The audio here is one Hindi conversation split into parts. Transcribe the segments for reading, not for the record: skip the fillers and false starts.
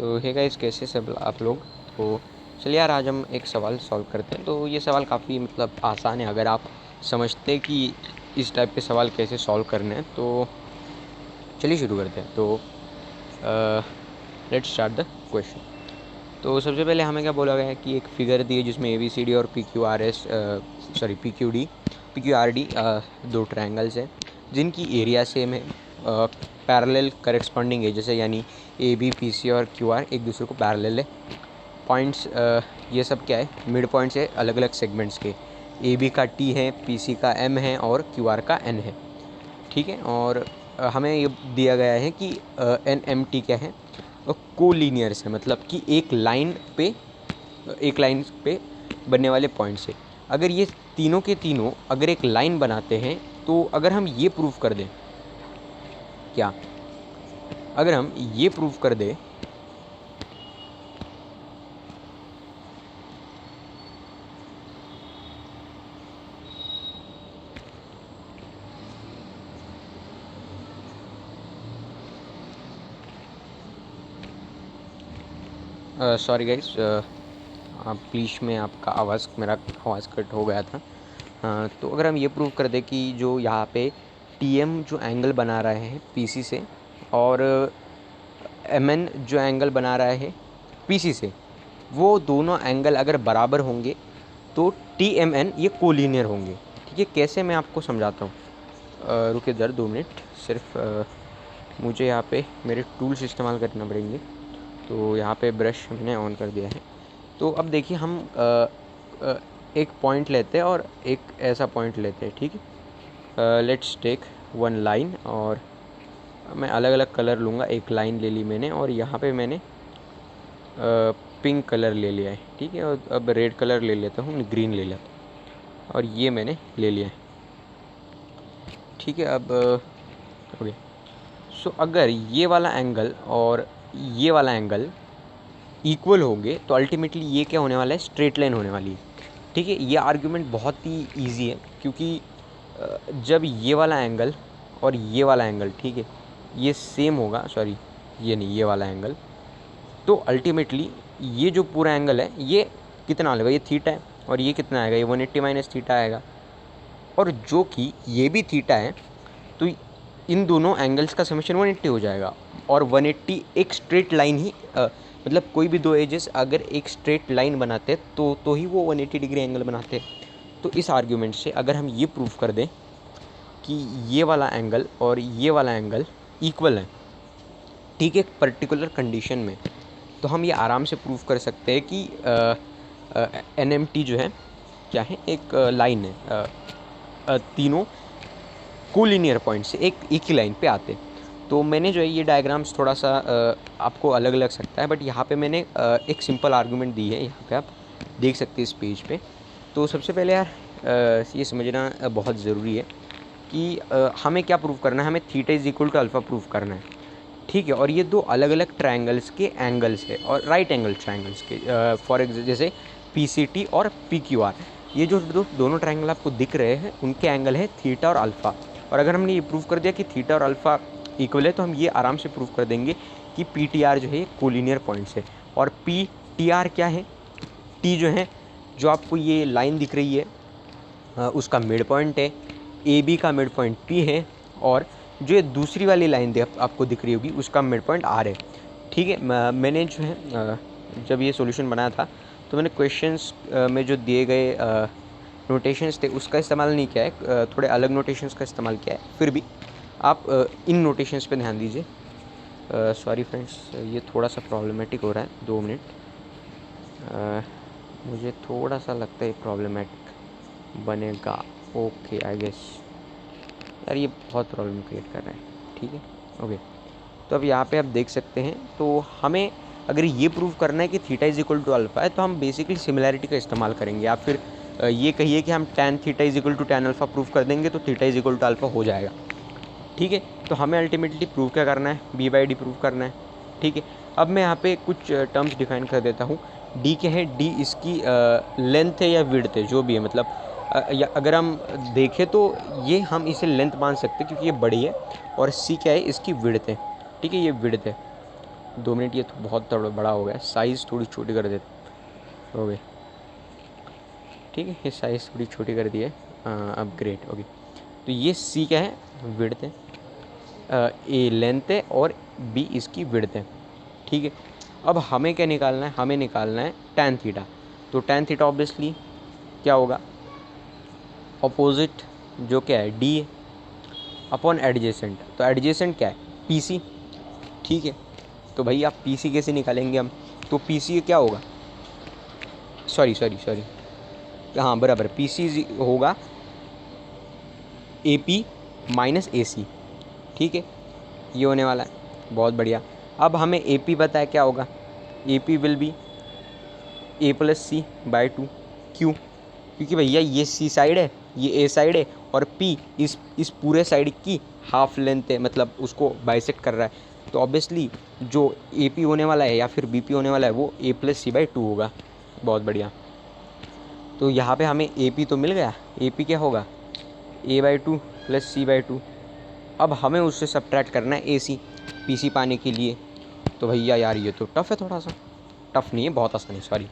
तो हे गाइस, कैसे सब आप लोग। तो चलिए यार, आज हम एक सवाल सॉल्व करते हैं। तो ये सवाल काफ़ी आसान है अगर आप समझते कि इस टाइप के सवाल कैसे सॉल्व करने हैं। तो चलिए शुरू करते हैं। तो लेट्स स्टार्ट द क्वेश्चन। तो सबसे पहले हमें क्या बोला गया है कि एक फिगर दी है जिसमें ABCD और PQRD दो ट्रायंगल्स हैं जिनकी एरिया सेम है, पैरेलल करेस्पॉन्डिंग है, जैसे यानी AB PC और QR एक दूसरे को पैरेलल है। पॉइंट्स ये सब क्या है, मिड पॉइंट्स है अलग अलग सेगमेंट्स के। AB का T है, PC का M है और QR का N है। ठीक है, और हमें ये दिया गया है कि NMT क्या है, कोलिनियर्स है, मतलब कि एक लाइन पे बनने वाले पॉइंट्स है। अगर ये तीनों के तीनों अगर एक लाइन बनाते हैं तो अगर हम ये प्रूव कर दें, क्या अगर हम ये प्रूव कर दें सॉरी गाइस, प्लीज़ में आपका मेरा आवाज़ कट हो गया था। तो अगर हम ये प्रूव कर दें कि जो यहाँ पे TM जो एंगल बना रहा है PC से और MN जो एंगल बना रहा है PC से, वो दोनों एंगल अगर बराबर होंगे तो TMN ये कोलिनियर होंगे। ठीक है, कैसे मैं आपको समझाता हूँ। रुकिए जरा 2 मिनट, सिर्फ मुझे यहाँ पे मेरे टूल्स इस्तेमाल करना पड़ेंगे। तो यहाँ पे ब्रश मैंने ऑन कर दिया है। तो अब देखिए, हम एक पॉइंट लेते हैं और एक ऐसा पॉइंट लेते हैं। ठीक है, लेट्स टेक वन लाइन, और मैं अलग अलग कलर लूँगा। एक लाइन ले ली मैंने और यहाँ पे मैंने पिंक कलर ले लिया है। ठीक है, और अब रेड कलर ले लेता हूँ, ग्रीन ले लेता हूँ, और ये मैंने ले लिया है। ठीक है, अब ओके। सो अगर ये वाला एंगल और ये वाला एंगल इक्वल होंगे तो अल्टीमेटली ये क्या होने वाला है, स्ट्रेट लाइन होने वाली है। ठीक है, ये आर्ग्यूमेंट बहुत ही इजी है, क्योंकि जब ये वाला एंगल और ये वाला एंगल, ठीक है, ये सेम होगा, सॉरी ये नहीं, ये वाला एंगल, तो अल्टीमेटली ये जो पूरा एंगल है ये कितना आएगा, ये थीटा है, और ये कितना आएगा, ये 180 माइनस थीटा आएगा। और जो कि ये भी थीटा है, तो इन दोनों एंगल्स का समेशन 180 हो जाएगा। और 180 एक स्ट्रेट लाइन ही मतलब कोई भी दो एजेस अगर एक स्ट्रेट लाइन बनाते तो ही वो 180 डिग्री एंगल बनाते हैं। तो इस आर्ग्यूमेंट से अगर हम ये प्रूव कर दें कि ये वाला एंगल और ये वाला एंगल इक्वल है, ठीक है, एक पर्टिकुलर कंडीशन में, तो हम ये आराम से प्रूव कर सकते हैं कि NMT जो है क्या है, एक लाइन है। तीनों कोलिनियर पॉइंट से एक ही लाइन पे आते। तो मैंने जो है ये डायग्राम्स थोड़ा सा आपको अलग लग सकता है, बट यहाँ पे मैंने एक सिंपल आर्गूमेंट दी है, यहाँ पे आप देख सकते हैं इस पेज पे। तो सबसे पहले यार ये समझना बहुत ज़रूरी है कि हमें क्या प्रूव करना है, हमें theta is equal to alpha prove करना है। ठीक है, और ये दो अलग अलग ट्रायंगल्स के एंगल्स है, और राइट एंगल ट्रायंगल्स के, फॉर एग्जाम्पल जैसे PCT और PQR, ये जो दोनों ट्रायंगल आपको दिख रहे हैं उनके एंगल है थीटा और अल्फ़ा। और अगर हमने ये प्रूव कर दिया कि थीटा और अल्फ़ा इक्वल है, तो हम ये आराम से प्रूव कर देंगे कि PTR जो है कोलिनियर पॉइंट्स है। और PTR क्या है, T जो है, जो आपको ये लाइन दिख रही है उसका मिड पॉइंट है, AB का मिड पॉइंट P है, और जो ये दूसरी वाली लाइन आपको दिख रही होगी उसका मिड पॉइंट R है। ठीक है, मैंने जो है जब ये सॉल्यूशन बनाया था तो मैंने क्वेश्चंस में जो दिए गए नोटेशंस थे उसका इस्तेमाल नहीं किया है, थोड़े अलग नोटेशंस का इस्तेमाल किया है। फिर भी आप इन नोटेशंस पे ध्यान दीजिए। सॉरी फ्रेंड्स, ये थोड़ा सा प्रॉब्लमेटिक हो रहा है, 2 मिनट। मुझे थोड़ा सा लगता है प्रॉब्लमेटिक बनेगा। ओके, आई गेस यार ये बहुत प्रॉब्लम क्रिएट कर रहा है। ठीक है, ओके। तो अब यहाँ पे आप देख सकते हैं, तो हमें अगर ये प्रूव करना है कि theta is equal to alpha है, तो हम बेसिकली सिमिलैरिटी का इस्तेमाल करेंगे। या फिर ये कहिए कि हम tan theta is equal to tan alpha prove कर देंगे तो theta is equal to alpha हो जाएगा। ठीक है, तो हमें अल्टीमेटली प्रूव क्या करना है, B/D प्रूव करना है। ठीक है, अब मैं यहाँ पे कुछ टर्म्स डिफाइन कर देता हूँ। D क्या है, D इसकी लेंथ है या विड्थ है, जो भी है, मतलब या अगर हम देखें तो ये हम इसे लेंथ मान सकते हैं क्योंकि ये बड़ी है, और C क्या है, इसकी विड्थ है। ठीक है, ये विड्थ है। 2 मिनट, ये तो बहुत थोड़ा बड़ा हो गया, साइज़ थोड़ी छोटी कर देते हो गए। ठीक है, ये साइज़ थोड़ी छोटी कर दी है। अब ग्रेट, ओके। तो ये सी क्या है, विड्थ है, ए लेंथ है और बी इसकी विड्थ है। ठीक है, अब हमें क्या निकालना है, हमें निकालना है tan थीटा। तो tan थीटा ऑब्वियसली क्या होगा, अपोजिट जो क्या है डी है अपॉन एडजेसेंट। तो एडजेसेंट क्या है, पीसी। ठीक है, तो भाई आप पीसी कैसे निकालेंगे हम, तो पीसी क्या होगा, सॉरी सॉरी सॉरी, हाँ बराबर, पीसी होगा एपी माइनस एसी। ठीक है, ये होने वाला है, बहुत बढ़िया। अब हमें एपी पता है क्या होगा, AP will be A plus C by 2। क्यों, क्योंकि भैया ये सी साइड है, ये ए साइड है, और पी इस पूरे साइड की हाफ लेंथ है, मतलब उसको बाइसेक्ट कर रहा है। तो ऑब्वियसली जो ए पी होने वाला है या फिर बी पी होने वाला है वो ए प्लस सी बाई 2 होगा। बहुत बढ़िया, तो यहाँ पे हमें ए पी तो मिल गया, ए पी क्या होगा ए बाई 2 प्लस सी बाई 2। अब हमें उससे सब्ट्रैक्ट करना है ए सी, पी सी पाने के लिए। तो भैया यार ये तो टफ़ है, थोड़ा सा टफ़ नहीं है, बहुत आसान है, सॉरी।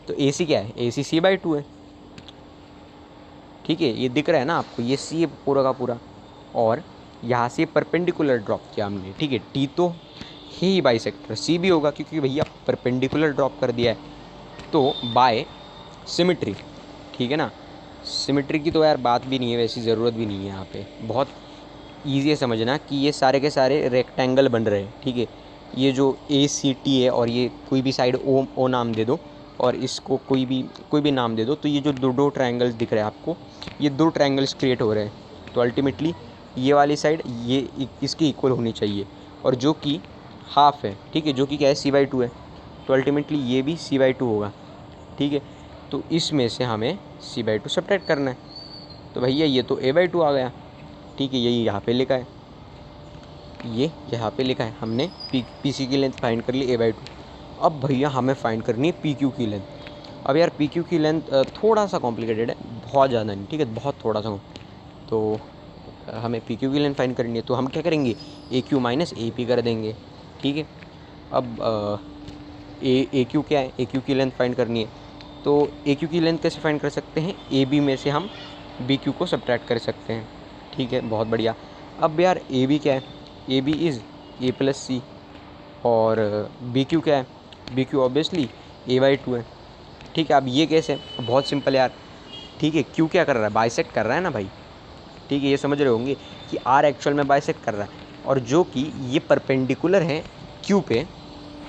तो ए सी क्या है, ए सी सी बाई 2 है। ठीक है, ये दिख रहा है ना आपको, ये सी है पूरा का पूरा, और यहाँ से परपेंडिकुलर ड्रॉप किया हमने। ठीक है, टी तो है ही बाइसेक्टर, सी भी होगा क्योंकि भैया परपेंडिकुलर ड्रॉप कर दिया है, तो बाय सिमिट्री। ठीक है ना, सिमिट्री की तो यार बात भी नहीं है, वैसी ज़रूरत भी नहीं है यहाँ पे, बहुत ईजी है समझना कि ये सारे के सारे रेक्टेंगल बन रहे हैं। ठीक है, ये जो ए सी टी है और ये कोई भी साइड ओ नाम दे दो और इसको कोई भी नाम दे दो, तो ये जो दो ट्रायंगल्स दिख रहे हैं आपको, ये 2 ट्रायंगल्स क्रिएट हो रहे हैं। तो अल्टीमेटली ये वाली साइड ये इसकी इक्वल होनी चाहिए, और जो कि हाफ है। ठीक है, जो कि क्या है सी बाई 2 है, तो अल्टीमेटली ये भी सी बाई 2 होगा। ठीक है, तो इसमें से हमें सी बाई 2 सब्ट्रैक्ट करना है। तो भैया ये तो ए बाई 2 आ गया। ठीक है, यही यहाँ पे लिखा है, ये यहाँ पे लिखा है हमने पी सी की लेंथ फाइंड कर ली ए बाई 2। अब भैया हमें फाइंड करनी है पी क्यू की लेंथ। अब यार पी क्यू की लेंथ थोड़ा सा कॉम्प्लिकेटेड है, बहुत ज़्यादा नहीं। ठीक है, बहुत थोड़ा सा। तो हमें पी क्यू की लेंथ फाइंड करनी है, तो हम क्या करेंगे, ए क्यू माइनस ए पी कर देंगे। ठीक है, अब ए क्यू क्या है, ए क्यू की लेंथ फाइंड करनी है, तो ए क्यू की लेंथ कैसे फाइंड कर सकते हैं, ए बी में से हम बी क्यू को सब्ट्रैक्ट कर सकते हैं। ठीक है, बहुत बढ़िया। अब यार ए बी क्या है, A B is A plus C, और बी क्यू क्या है, B Q obviously A by 2 है। ठीक है, अब ये कैसे, बहुत सिंपल यार। ठीक है, क्यू क्या कर रहा है, बाइसेक्ट कर रहा है ना भाई। ठीक है, ये समझ रहे होंगे कि आर एक्चुअल में बाइसेक्ट कर रहा है, और जो कि ये परपेंडिकुलर है क्यू पे,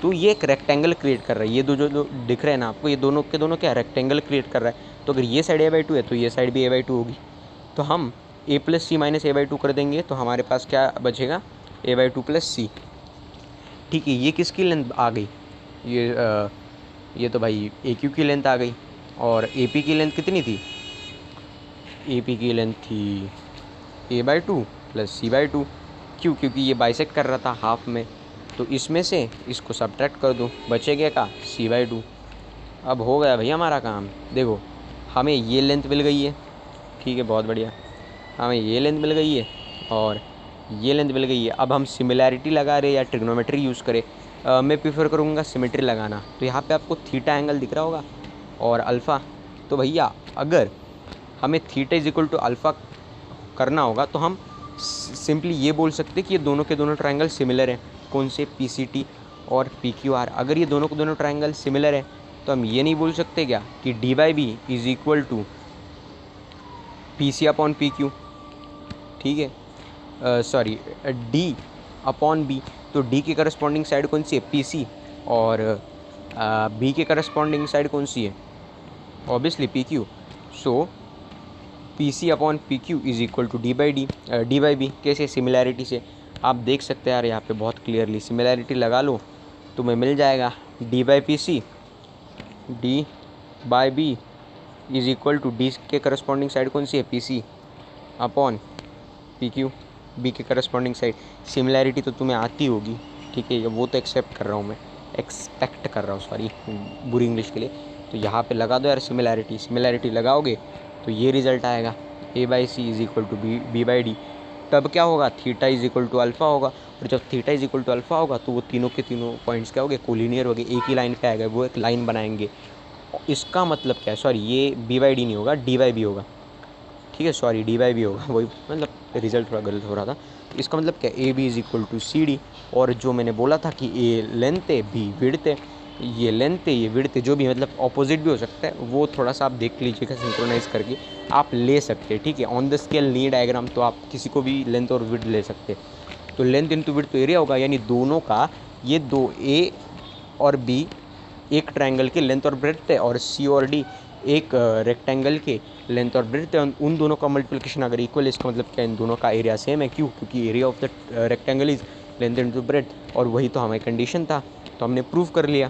तो ये एक रेक्टेंगल क्रिएट कर रहा है। ये दो जो दिख रहे हैं ना आपको, ये दोनों के दोनों क्या रेक्टेंगल क्रिएट कर रहा है। तो अगर ये साइड ए बाई 2 है तो ये साइड भी ए बाई 2 होगी। तो हम A plus C minus A by 2 कर देंगे, तो हमारे पास क्या बचेगा, ए बाई 2 प्लस सी। ठीक है, ये किसकी लेंथ आ गई, ये तो भाई ए क्यू की लेंथ आ गई। और ए पी की लेंथ कितनी थी, ए पी की लेंथ थी ए बाई 2 प्लस सी बाई 2। क्यों, क्योंकि ये बाइसेक्ट कर रहा था हाफ में, तो इसमें से इसको सब्ट्रैक्ट कर दो, बचेगा क्या, सी बाई 2। अब हो गया भैया हमारा काम। देखो हमें ये लेंथ मिल गई है। ठीक है, बहुत बढ़िया, हमें ये लेंथ मिल गई है और ये लेंथ मिल गई है। अब हम सिमिलैरिटी लगा रहे या ट्रिग्नोमेट्री यूज़ करें, मैं प्रीफर करूँगा सिमेट्री लगाना। तो यहाँ पे आपको थीटा एंगल दिख रहा होगा और अल्फ़ा। तो भैया अगर हमें theta is equal to alpha करना होगा तो हम सिंपली ये बोल सकते कि ये दोनों के दोनों ट्रायंगल सिमिलर हैं। कौन से, पी सी टी और पी क्यू आर। अगर ये दोनों के दोनों ट्रायंगल सिमिलर है तो हम ये नहीं बोल सकते क्या कि D by B is equal to P C upon P Q. ठीक है, सॉरी, डी अपॉन बी। तो डी की करस्पॉन्डिंग साइड कौन सी है, पी सी, और बी के करस्पॉन्डिंग साइड कौन सी है, obviously P Q. So P C upon P Q is equal to D by B. कैसे, सिमिलैरिटी से आप देख सकते हैं यार, यहाँ पे बहुत क्लियरली सिमिलैरिटी लगा लो तुम्हें मिल जाएगा D by P C, D by B is equal to D के करस्पॉन्डिंग साइड कौन सी है, P C upon P Q, B के करस्पॉन्डिंग साइड। सिमिलैरिटी तो तुम्हें आती होगी, ठीक है, वो तो एक्सेप्ट कर रहा हूँ मैं, एक्सपेक्ट कर रहा हूँ, सॉरी बुरी इंग्लिश के लिए। तो यहाँ पे लगा दो यार सिमिलैरिटी लगाओगे तो ये रिजल्ट आएगा, A by C is equal to B by D. तब क्या होगा, theta is equal to alpha होगा। और जब theta is equal to alpha होगा तो वो तीनों के तीनों पॉइंट्स क्या हो गए, कोलिनियर हो गए, एक ही लाइन पे आ गए, वो एक लाइन बनाएंगे। इसका मतलब क्या है, सॉरी ये बी बाई डी नहीं होगा, डी बाई बी होगा, ठीक है, सॉरी डी बाई बी होगा, वही मतलब रिजल्ट थोड़ा गलत हो रहा था। इसका मतलब क्या, A B is equal to C D, और जो मैंने बोला था कि ए लेंथ है, बी विड्थ है, ये लेंथ है, ये विड्थ है, जो भी मतलब ऑपोजिट भी हो सकता है, वो थोड़ा सा आप देख लीजिएगा सिंक्रोनाइज करके आप ले सकते हैं, ठीक है। On the scale knee diagram तो आप किसी को भी लेंथ और विड्थ ले सकते हैं। तो लेंथ इंटू विड्थ तो एरिया होगा, यानी दोनों का, ये दो ए और बी एक ट्रायंगल के लेंथ और ब्रेड्थ है, और सी और डी एक रेक्टेंगल के लेंथ और ब्रेड्थ है। उन दोनों का मल्टीप्लिकेशन अगर इक्वल है, इसका मतलब क्या, इन दोनों का एरिया सेम है। क्यों? क्योंकि area of the rectangle is length into breadth, और वही तो हमारी कंडीशन था, तो हमने प्रूव कर लिया,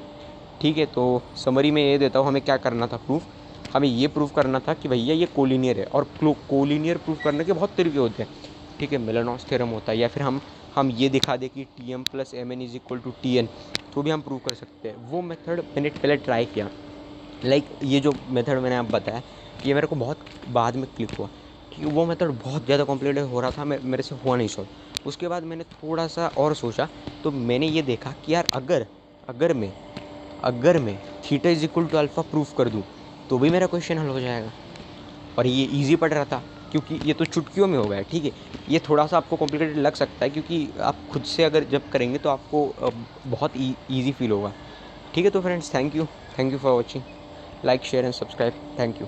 ठीक है। तो समरी में ये देता हूँ, हमें क्या करना था प्रूफ, हमें ये प्रूव करना था कि भैया ये कोलिनियर है, और कोलिनियर प्रूव करने के बहुत तरीके होते हैं, ठीक है। मेलानॉस थ्योरम होता है, या फिर हम ये दिखा दें कि T M plus M N is equal to T N, तो भी हम प्रूव कर सकते हैं। वो मेथड मैंने पहले ट्राई किया, ये जो मेथड मैंने आप बताया, ये मेरे को बहुत बाद में क्लिक हुआ, कि वो मेथड बहुत ज़्यादा कॉम्प्लिकेटेड हो रहा था, मेरे से हुआ नहीं सॉल्व। उसके बाद मैंने थोड़ा सा और सोचा, तो मैंने ये देखा कि यार अगर मैं theta is equal to alpha proof कर दूँ तो भी मेरा क्वेश्चन हल हो जाएगा। और ये इजी पड़ रहा था, क्योंकि ये तो चुटकियों में हो गया, ठीक है। ये थोड़ा सा आपको कॉम्प्लिकेटेड लग सकता है, क्योंकि आप खुद से अगर जब करेंगे तो आपको बहुत ईजी फील होगा, ठीक है। तो friends, thank you for watching, like share and subscribe, thank you.